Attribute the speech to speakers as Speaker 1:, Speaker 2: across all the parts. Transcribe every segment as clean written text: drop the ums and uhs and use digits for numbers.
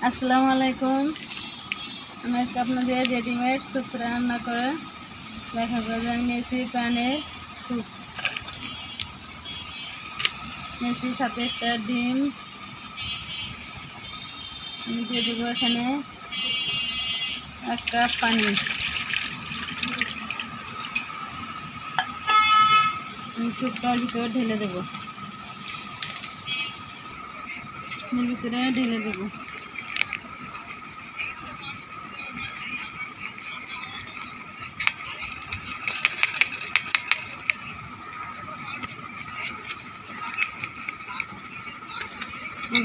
Speaker 1: আসসালামু আলাইকুম। আমি আজকে আপনাদের রেডিমেড স্যুপ রান্না করে দেখাবো। যে আমি নিয়েছি প্যানের স্যুপ, নিয়েছি সাথে একটা ডিম। আমি দিয়ে দেবো এখানে 1 কাপ পানি। আমি স্যুপটার ভিতরে ঢেলে দেবো, ভিতরে ঢেলে দেবো।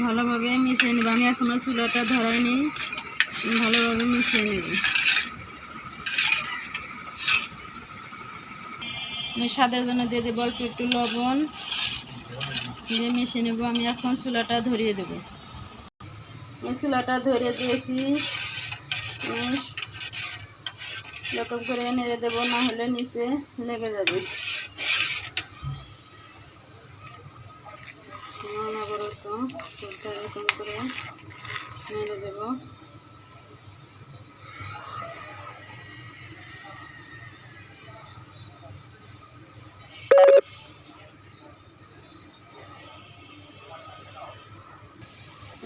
Speaker 1: ভালোভাবে মিশিয়ে নেব। আমি এখনো চুলাটা ধরাইনি, ভালোভাবে মিশিয়ে নেব। আমি স্বাদের জন্য দিয়ে দেবো অল্প একটু লবণ, দিয়ে মিশিয়ে নেব। আমি এখন চুলাটা ধরিয়ে দেব। আমি চুলাটা ধরিয়ে দিয়েছি। এরকম করে নেড়ে দেবো, না হলে নিচে লেগে যাবে। অনবরত চুলটা এরকম করে নেড়ে দেব।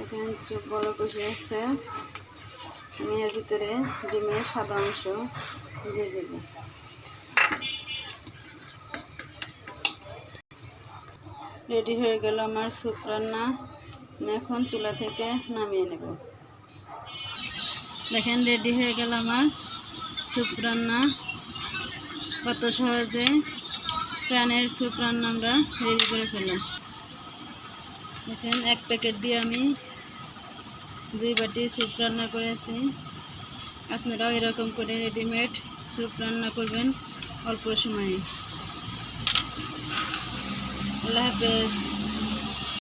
Speaker 1: এখন চুপ বড় কষে আসছে। আমি এর ভিতরে ডিমের সাদা অংশ দিয়ে দেব। রেডি হয়ে গেল আমার স্যুপ রান্না। আমি এখন চুলা থেকে নামিয়ে নেব। দেখেন, রেডি হয়ে গেল আমার স্যুপ রান্না। কত সহজে প্যানের স্যুপ রান্না আমরা রেডি করে ফেললাম। দেখেন, 1 প্যাকেট দিয়ে আমি 2 বাটি স্যুপ রান্না করেছি। আপনারাও এরকম করে রেডিমেড স্যুপ রান্না করবেন অল্প সময়ে। আল্লাহ হাফেজ।